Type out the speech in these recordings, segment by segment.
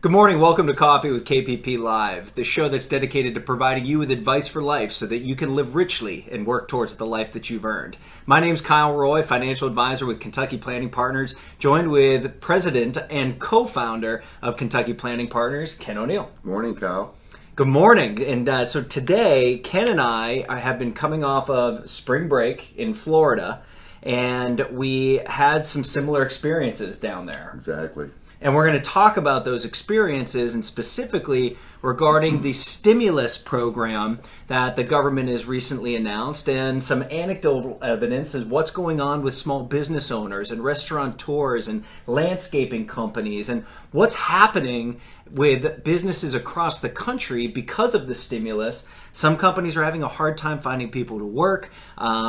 Good morning. Welcome to Coffee with KPP Live, the show that's dedicated to providing you with advice for life so that you can live richly and work towards the life that you've earned. My name's Kyle Roy, financial advisor with Kentucky Planning Partners, joined with president and co-founder of Kentucky Planning Partners, Ken O'Neill. Morning, Kyle. Good morning. And so today, Ken and I have been coming off of spring break in Florida, and we had some similar experiences down there. Exactly. And we're going to talk about those experiences and specifically regarding the stimulus program that the government has recently announced and some anecdotal evidence of what's going on with small business owners and restaurateurs and landscaping companies and what's happening with businesses across the country because of the stimulus. Some companies are having a hard time finding people to work.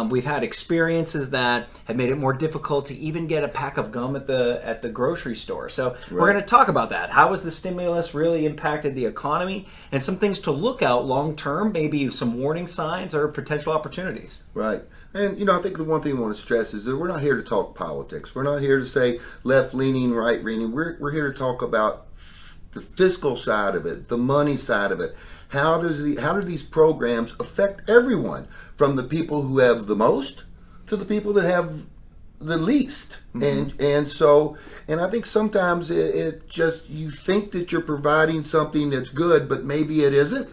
We've had experiences that have made it more difficult to even get a pack of gum at the grocery store. So we're going to talk about that. How has the stimulus really impacted the economy and some things to look out long term, maybe some warning signs or potential opportunities. Right. And, I think the one thing I want to stress is that we're not here to talk politics. We're not here to say left-leaning, right-leaning. We're here to talk about the fiscal side of it, the money side of it. How do these programs affect everyone, from the people who have the most to the people that have the least? Mm-hmm. And I think sometimes it just, you think that you're providing something that's good, but maybe it isn't,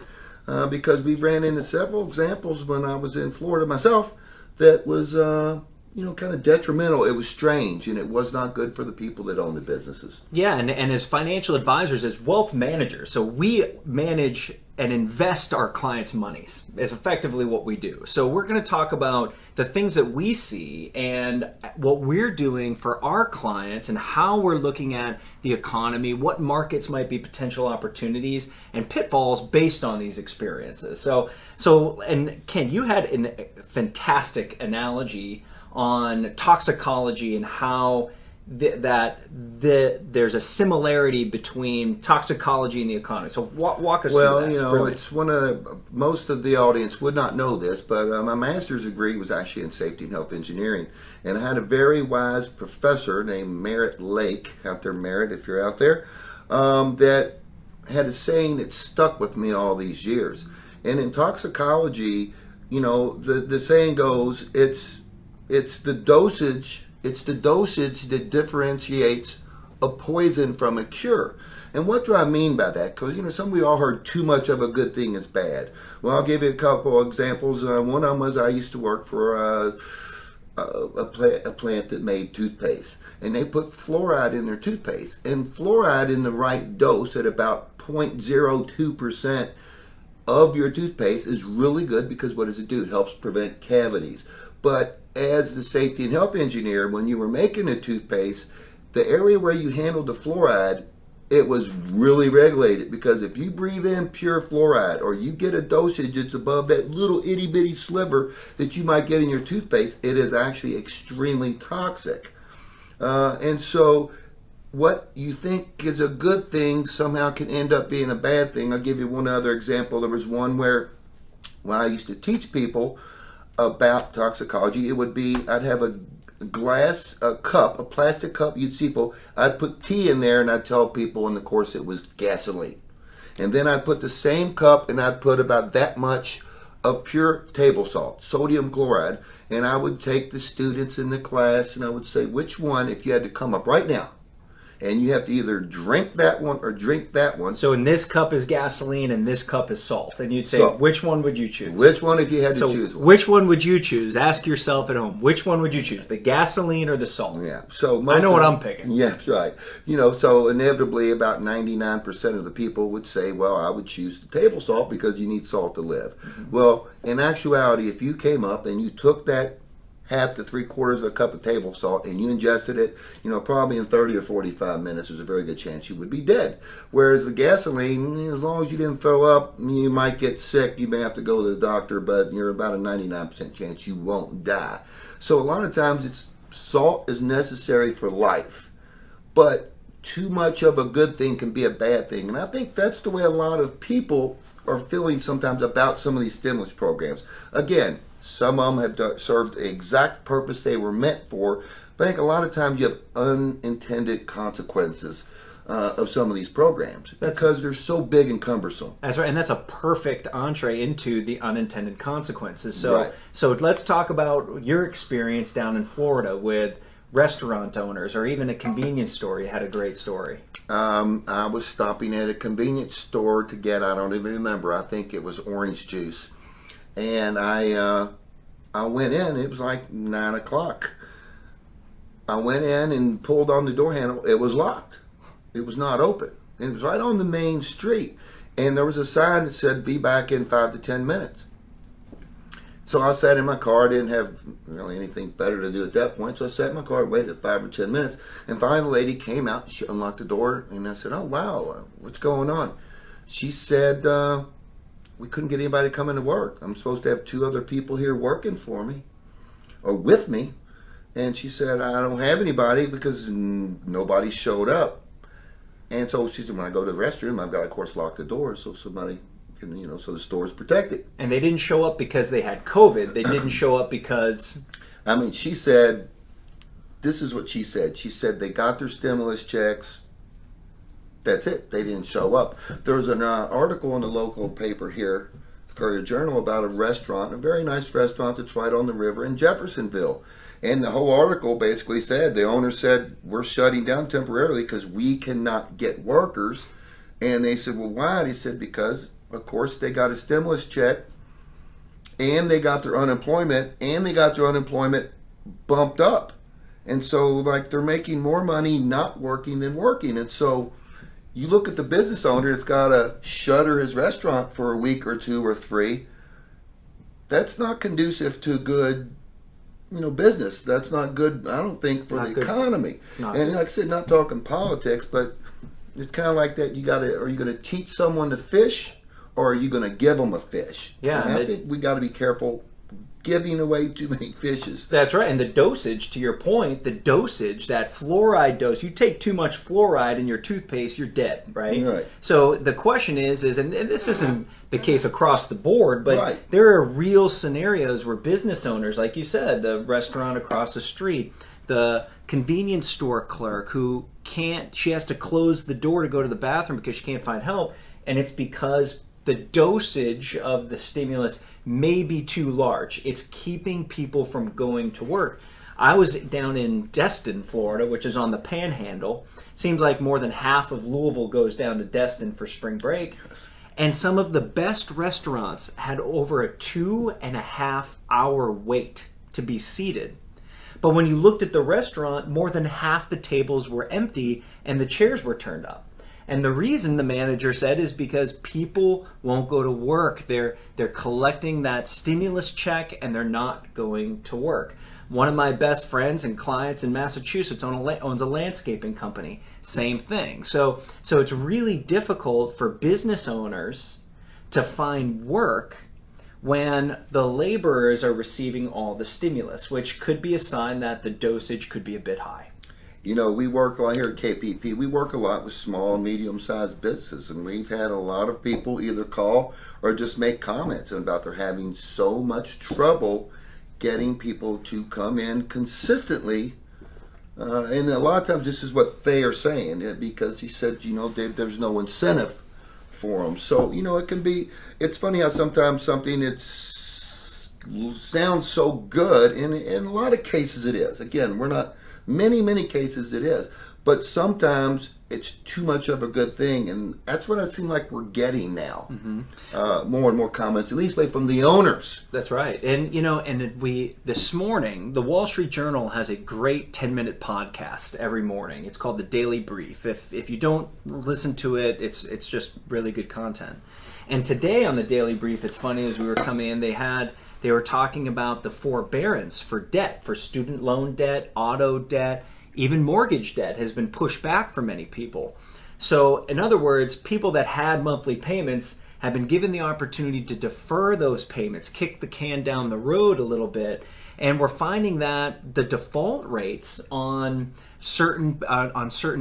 because we've ran into several examples when I was in Florida myself that was kind of detrimental. It was strange, and it was not good for the people that own the businesses. Yeah, and as financial advisors, as wealth managers, so we manage and invest our clients' monies is effectively what we do. So we're going to talk about the things that we see and what we're doing for our clients and how we're looking at the economy, what markets might be potential opportunities and pitfalls based on these experiences. So and Ken, you had a fantastic analogy on toxicology and how there's a similarity between toxicology and the economy. So walk us through that. Well, it's most of the audience would not know this, but my master's degree was actually in safety and health engineering. And I had a very wise professor named Merritt Lake, out there, Merritt, if you're out there, that had a saying that stuck with me all these years. And in toxicology, the saying goes, it's the dosage that differentiates a poison from a cure. And what do I mean by that? Because, some of you all heard too much of a good thing is bad. Well, I'll give you a couple of examples. One of them was I used to work for a plant that made toothpaste. And they put fluoride in their toothpaste. And fluoride in the right dose at about 0.02% of your toothpaste is really good, because what does it do? It helps prevent cavities. But as the safety and health engineer, when you were making a toothpaste, the area where you handled the fluoride, it was really regulated, because if you breathe in pure fluoride or you get a dosage that's above that little itty bitty sliver that you might get in your toothpaste, it is actually extremely toxic. And so what you think is a good thing somehow can end up being a bad thing. I'll give you one other example. There was one where when I used to teach people about toxicology, it would be, I'd have a plastic cup you'd see full. I'd put tea in there, and I'd tell people in the course it was gasoline. And then I'd put the same cup, and I'd put about that much of pure table salt, sodium chloride, and I would take the students in the class, and I would say, which one, if you had to come up right now, and you have to either drink that one or drink that one. So in this cup is gasoline and this cup is salt. And you'd say, salt. Which one would you choose? Which one if you had to choose one? Which one would you choose? Ask yourself at home. Which one would you choose? The gasoline or the salt? Yeah. So I know what I'm picking. Yeah, that's right. So inevitably about 99% of the people would say, well, I would choose the table salt because you need salt to live. Mm-hmm. Well, in actuality, if you came up and you took that half to 3/4 of a cup of table salt and you ingested it, probably in 30 or 45 minutes, there's a very good chance you would be dead. Whereas the gasoline, as long as you didn't throw up, you might get sick, you may have to go to the doctor, but you're about a 99% chance you won't die. So a lot of times salt is necessary for life, but too much of a good thing can be a bad thing. And I think that's the way a lot of people are feeling sometimes about some of these stimulus programs. Again, some of them have served the exact purpose they were meant for, but I think a lot of times you have unintended consequences. of some of these programs because they're so big and cumbersome. That's right, and that's a perfect entree into the unintended consequences. So, Right. so let's talk about your experience down in Florida with restaurant owners, or even a convenience store. You had a great story. I was stopping at a convenience store to get, I don't even remember, I think it was orange juice. And I went in, it was like 9 o'clock. I went in and pulled on the door handle. It was locked. It was not open. It was right on the main street. And there was a sign that said, be back in 5 to 10 minutes. So I sat in my car. I didn't have really anything better to do at that point. So I sat in my car and waited 5 or 10 minutes. And finally, the lady came out. She unlocked the door. And I said, oh, wow, what's going on? She said, we couldn't get anybody to come into work. I'm supposed to have 2 other people here working for me or with me. And she said, I don't have anybody because nobody showed up. And so she said, when I go to the restroom, I've got to, of course, lock the door so somebody can, so the store is protected. And they didn't show up because they had COVID. They didn't show up because... I mean, she said, this is what she said. She said they got their stimulus checks. That's it. They didn't show up. There was an article in the local paper here, the Courier Journal, about a restaurant, a very nice restaurant that's right on the river in Jeffersonville. And the whole article basically said, the owner said, we're shutting down temporarily because we cannot get workers. And they said, well, why? And he said, because, of course, they got a stimulus check and they got their unemployment bumped up. And so, like, they're making more money not working than working. And so you look at the business owner that's got to shutter his restaurant for a week or 2 or 3. That's not conducive to good business. That's not good, I don't think, for the economy. And like I said, not talking politics, but it's kind of like that. Are you going to teach someone to fish, or are you going to give them a fish? Yeah. And I think we got to be careful giving away too many fishes. That's right. And the dosage, to your point, that fluoride dose, you take too much fluoride in your toothpaste, you're dead, right? Right. So the question is, and this isn't the case across the board, but Right. there are real scenarios where business owners, like you said, the restaurant across the street, the convenience store clerk who she has to close the door to go to the bathroom because she can't find help, and it's because the dosage of the stimulus may be too large. It's keeping people from going to work. I was down in Destin, Florida, which is on the Panhandle. Seems like more than half of Louisville goes down to Destin for spring break. Yes. And some of the best restaurants had over a 2.5 hour wait to be seated. But when you looked at the restaurant, more than half the tables were empty and the chairs were turned up. And the reason, the manager said, is because people won't go to work. They're collecting that stimulus check and they're not going to work. One of my best friends and clients in Massachusetts owns a landscaping company. Same thing. So it's really difficult for business owners to find work when the laborers are receiving all the stimulus, which could be a sign that the dosage could be a bit high. We work a lot here at KPP. We work a lot with small and medium-sized businesses, and we've had a lot of people either call or just make comments about they're having so much trouble getting people to come in consistently. And a lot of times this is what they are saying, because he said, there's no incentive for them. So, it's funny how sometimes something sounds so good, and in a lot of cases it is. Again, many cases it is. But sometimes it's too much of a good thing, and that's what it seems like we're getting now. Mm-hmm. More and more comments, at least from the owners. That's right. And, this morning, the Wall Street Journal has a great 10-minute podcast every morning. It's called The Daily Brief. If you don't listen to it, it's just really good content. And today on The Daily Brief, it's funny, as we were coming in, they were talking about the forbearance for debt, for student loan debt, auto debt, even mortgage debt has been pushed back for many people. So, in other words, people that had monthly payments have been given the opportunity to defer those payments, kick the can down the road a little bit, and we're finding that the default rates on certain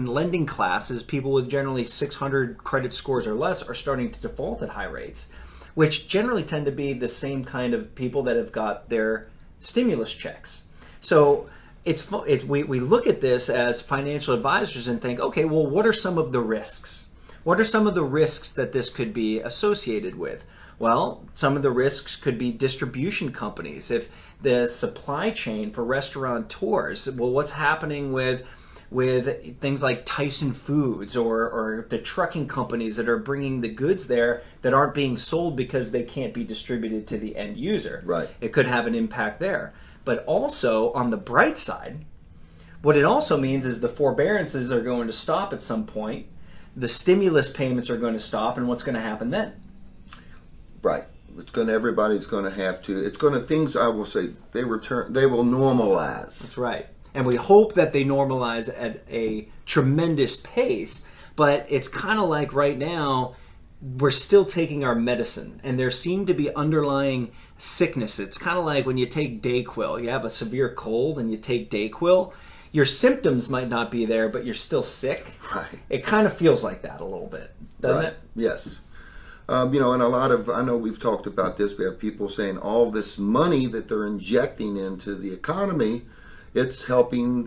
lending classes, people with generally 600 credit scores or less, are starting to default at high rates, which generally tend to be the same kind of people that have got their stimulus checks. So we look at this as financial advisors and think, okay, well, what are some of the risks? What are some of the risks that this could be associated with? Well, some of the risks could be distribution companies. If the supply chain for restaurateurs, well, what's happening with things like Tyson Foods or the trucking companies that are bringing the goods there that aren't being sold because they can't be distributed to the end user. Right. It could have an impact there. But also, on the bright side, what it also means is the forbearances are going to stop at some point. The stimulus payments are going to stop, and what's going to happen then? Right. Everybody's going to have to. It's going to things. I will say they will normalize. That's right. And we hope that they normalize at a tremendous pace. But it's kind of like right now, we're still taking our medicine, and there seem to be underlying sickness. It's kind of like when you take DayQuil. You have a severe cold and you take DayQuil. Your symptoms might not be there, but you're still sick. Right. It kind of feels like that a little bit, doesn't it? Yes. And I know we've talked about this. We have people saying all this money that they're injecting into the economy, it's helping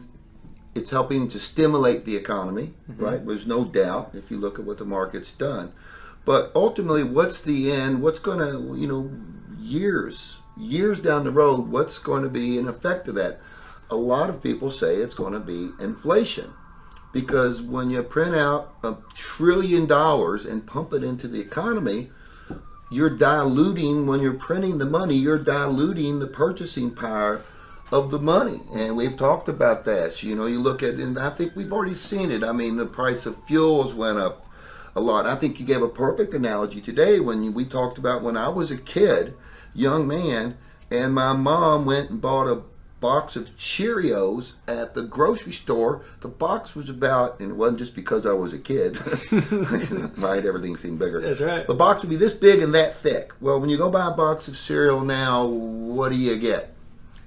to stimulate the economy, right? There's no doubt if you look at what the market's done. But ultimately, what's the end? What's going to, years down the road, what's going to be an effect of that? A lot of people say it's going to be inflation. Because when you print out $1 trillion and pump it into the economy, you're diluting, when you're printing the money, you're diluting the purchasing power of the money. And we've talked about that. You look at, and I think we've already seen it. I mean, the price of fuels went up a lot. I think you gave a perfect analogy today when we talked about when I was a kid, young man, and my mom went and bought a box of Cheerios at the grocery store. The box was about, and it wasn't just because I was a kid, right? Everything seemed bigger. That's right. The box would be this big and that thick. Well, when you go buy a box of cereal now, what do you get?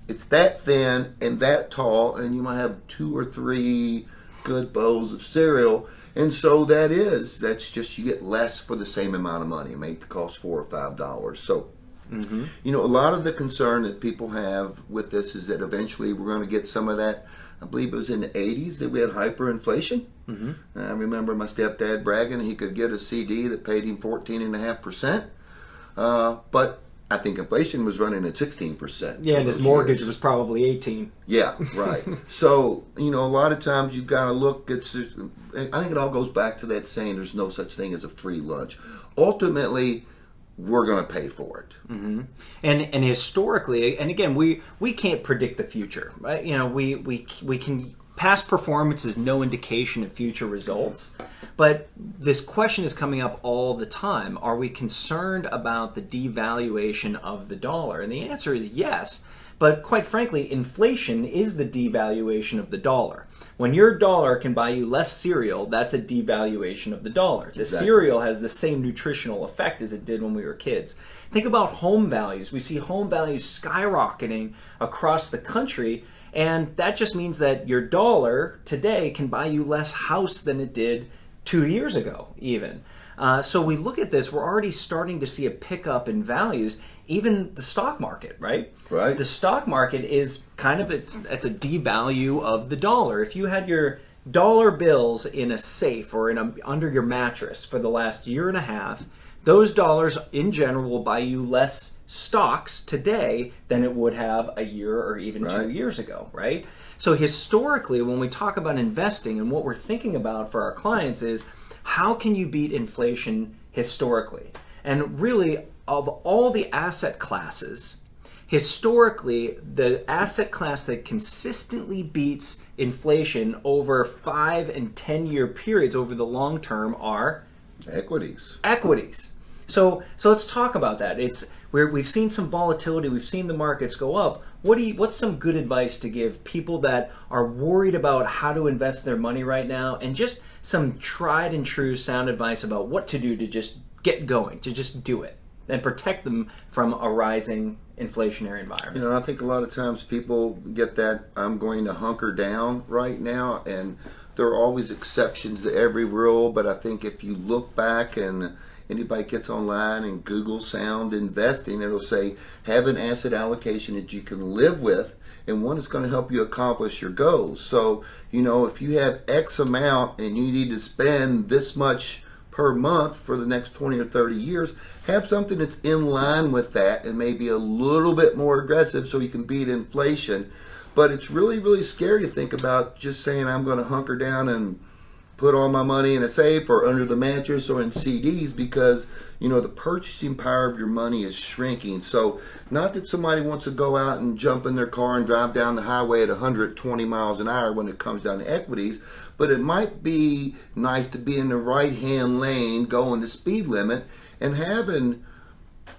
It's that thin and that tall, and you might have 2 or 3 good bowls of cereal. And so that's just, you get less for the same amount of money. It may cost $4 or $5. So, a lot of the concern that people have with this is that eventually we're going to get some of that. I believe it was in the 80s that we had hyperinflation. I remember my stepdad bragging he could get a CD that paid him 14.5%. But I think inflation was running at 16%. Yeah, and his mortgage was probably 18. Yeah, right. So, a lot of times you've got to look, I think it all goes back to that saying, there's no such thing as a free lunch. Ultimately, we're going to pay for it. And historically, and again, we can't predict the future, right? We can, past performance is no indication of future results. But this question is coming up all the time. Are we concerned about the devaluation of the dollar? And the answer is yes. But quite frankly, inflation is the devaluation of the dollar. When your dollar can buy you less cereal, that's a devaluation of the dollar. The cereal has the same nutritional effect as it did when we were kids. Think about home values. We see home values skyrocketing across the country, and that just means that your dollar today can buy you less house than it did 2 years ago, even. So we look at this, we're already starting to see a pickup in values, even the stock market, right? Right. The stock market is kind of, it's a devalue of the dollar. If you had your dollar bills in a safe or under your mattress for the last year and a half, those dollars in general will buy you less stocks today than it would have a year or even 2 years ago, right? So historically, when we talk about investing and what we're thinking about for our clients is, how can you beat inflation historically? And really, of all the asset classes, historically, the asset class that consistently beats inflation over 5 and 10 year periods over the long term are equities. So let's talk about that. We've seen some volatility. We've seen the markets go up. What's some good advice to give people that are worried about how to invest their money right now, and just some tried and true sound advice about what to do to just get going, to just do it and protect them from a rising inflationary environment? I think a lot of times people get that I'm going to hunker down right now, and there are always exceptions to every rule, but I think if you look back and anybody gets online and Google sound investing, it'll say have an asset allocation that you can live with and one that's going to help you accomplish your goals. So, if you have X amount and you need to spend this much per month for the next 20 or 30 years, have something that's in line with that and maybe a little bit more aggressive so you can beat inflation. But it's really, really scary to think about just saying I'm going to hunker down and put all my money in a safe or under the mattress or in CDs, because the purchasing power of your money is shrinking. So not that somebody wants to go out and jump in their car and drive down the highway at 120 miles an hour when it comes down to equities, but it might be nice to be in the right hand lane going the speed limit and having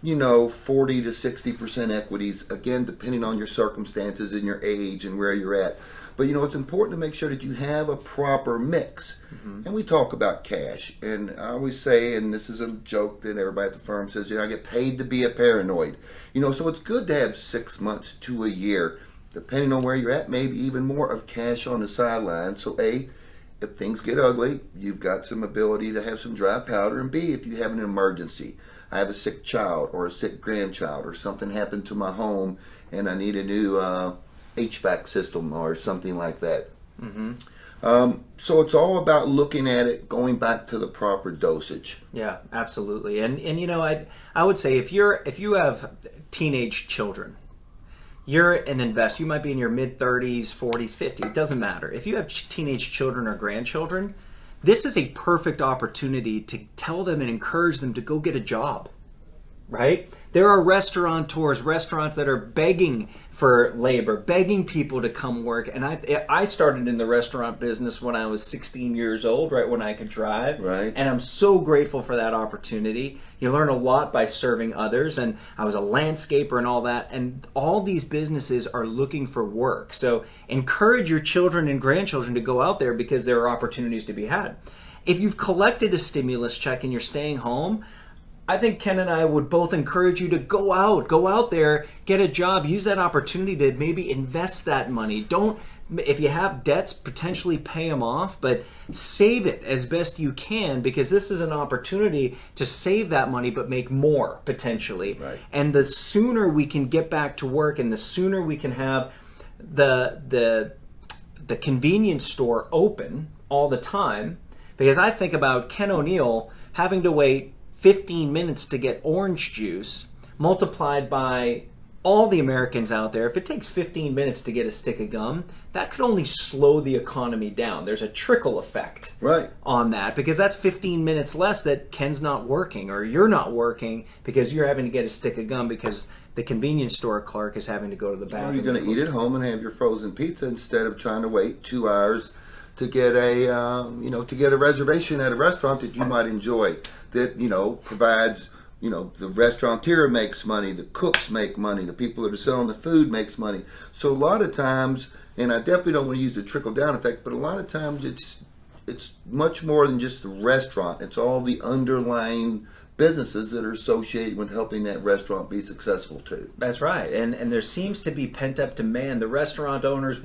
40 to 60% equities, again, depending on your circumstances and your age and where you're at. But it's important to make sure that you have a proper mix. And we talk about cash. And I always say, and this is a joke that everybody at the firm says, I get paid to be a paranoid. So it's good to have 6 months to a year, depending on where you're at, maybe even more of cash on the sideline. So A, if things get ugly, you've got some ability to have some dry powder. And B, if you have an emergency. I have a sick child or a sick grandchild, or something happened to my home and I need a new HVAC system or something like that. So it's all about looking at it, going back to the proper dosage. Yeah, absolutely. And I would say if you have teenage children, you're an investor. You might be in your mid-30s, 40s, 50s. It doesn't matter. If you have teenage children or grandchildren, this is a perfect opportunity to tell them and encourage them to go get a job, right? There are restaurateurs, restaurants that are begging for labor, begging people to come work. And I started in the restaurant business when I was 16 years old, right when I could drive. Right. And I'm so grateful for that opportunity. You learn a lot by serving others. And I was a landscaper and all that. And all these businesses are looking for work. So encourage your children and grandchildren to go out there, because there are opportunities to be had. If you've collected a stimulus check and you're staying home, I think Ken and I would both encourage you to go out there, get a job, use that opportunity to maybe invest that money. If you have debts, potentially pay them off, but save it as best you can, because this is an opportunity to save that money but make more potentially. Right. And the sooner we can get back to work, and the sooner we can have the convenience store open all the time, because I think about Ken O'Neill having to wait 15 minutes to get orange juice, multiplied by all the Americans out there. If it takes 15 minutes to get a stick of gum, that could only slow the economy down. There's a trickle effect on that, because that's 15 minutes less that Ken's not working or you're not working because you're having to get a stick of gum because the convenience store clerk is having to go to the bathroom. Or you're going to eat at home and have your frozen pizza instead of trying to wait 2 hours to get a reservation at a restaurant that you might enjoy, that provides, the restaurateur makes money, the cooks make money, the people that are selling the food makes money. So a lot of times, and I definitely don't want to use the trickle down effect, but a lot of times it's much more than just the restaurant. It's all the underlying businesses that are associated with helping that restaurant be successful too. That's right. And there seems to be pent-up demand. The restaurant owners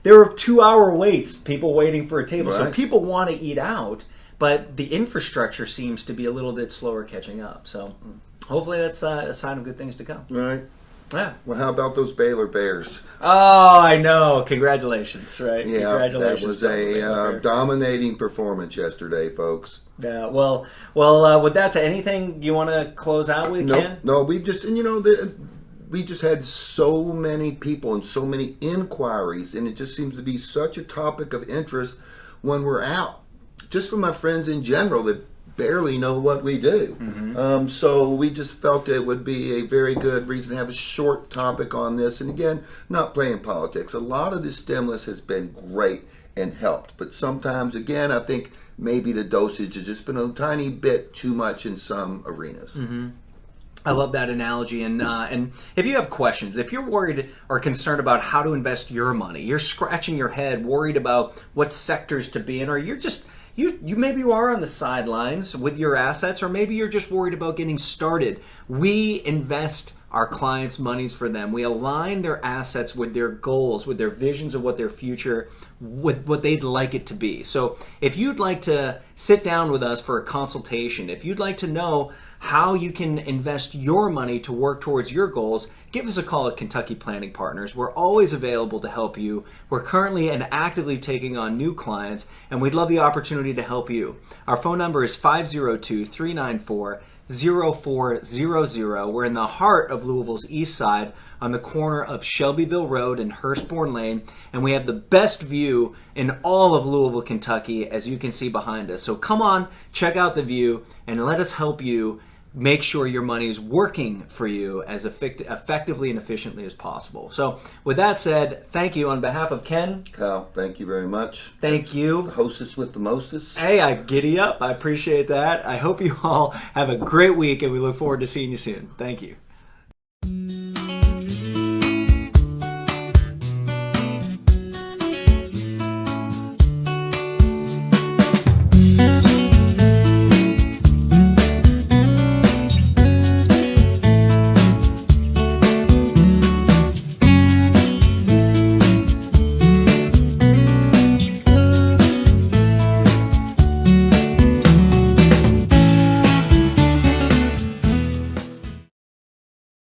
there are 2-hour waits, people waiting for a table. Right. So people want to eat out, but the infrastructure seems to be a little bit slower catching up. So hopefully that's a sign of good things to come. Right. Yeah. Well, how about those Baylor Bears? Oh, I know. Congratulations, right? Yeah, Congratulations. that was a dominating performance yesterday, folks. Yeah. Well. With that said, anything you want to close out with, Ken? No. We've just we just had so many people and so many inquiries, and it just seems to be such a topic of interest when we're out. Just from my friends in general that barely know what we do. Mm-hmm. So we just felt it would be a very good reason to have a short topic on this. And again, not playing politics. A lot of this stimulus has been great and helped. But sometimes, again, I think maybe the dosage has just been a tiny bit too much in some arenas. Mm-hmm. I love that analogy. And if you have questions, if you're worried or concerned about how to invest your money, you're scratching your head, worried about what sectors to be in, or you're just... You maybe you are on the sidelines with your assets, or maybe you're just worried about getting started. We invest our clients' monies for them. We align their assets with their goals, with their visions of what their future, with what they'd like it to be. So if you'd like to sit down with us for a consultation, if you'd like to know how you can invest your money to work towards your goals, give us a call at Kentucky Planning Partners. We're always available to help you. We're currently and actively taking on new clients, and we'd love the opportunity to help you. Our phone number is 502-394-0400. We're in the heart of Louisville's east side on the corner of Shelbyville Road and Hurstbourne Lane, and we have the best view in all of Louisville, Kentucky, as you can see behind us. So come on, check out the view, and let us help you make sure your money is working for you as effectively and efficiently as possible. So with that said, thank you on behalf of Ken. Kyle, thank you very much. Thank you. The hostess with the mostest. Hey, I giddy up. I appreciate that. I hope you all have a great week, and we look forward to seeing you soon. Thank you.